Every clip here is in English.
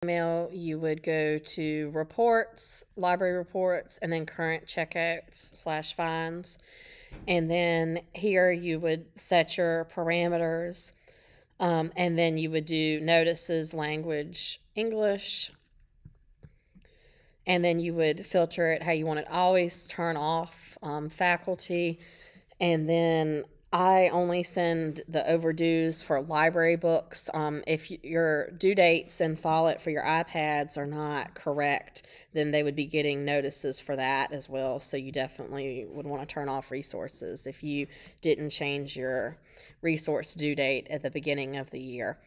email, you would go to reports, library reports, and then current checkouts / fines. And then here you would set your parameters. And then you would do notices, language, English. And then you would filter it how you want it. Always turn off faculty. And then I only send the overdues for library books. If your due dates in Follett for your iPads are not correct, then they would be getting notices for that as well. So you definitely would want to turn off resources if you didn't change your resource due date at the beginning of the year.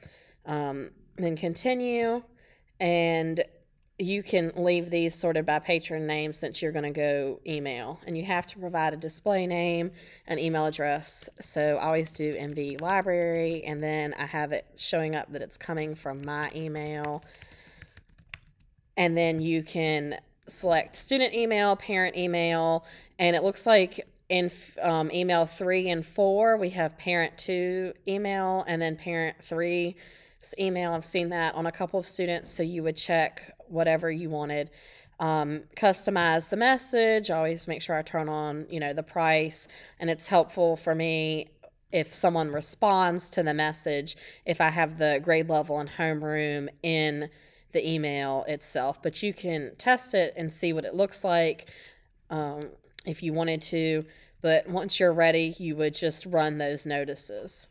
Then continue, and you can leave these sorted by patron name since you're going to go email. And you have to provide a display name, an email address. So I always do MV Library, and then I have it showing up that it's coming from my email. And then you can select student email, parent email, and it looks like in email 3 and 4, we have parent 2 email and then parent 3 email. I've seen that on a couple of students, so you would check whatever you wanted. Customize the message. Always make sure I turn on, the price, and it's helpful for me if someone responds to the message if I have the grade level and homeroom in the email itself. But you can test it and see what it looks like if you wanted to. But once you're ready, you would just run those notices.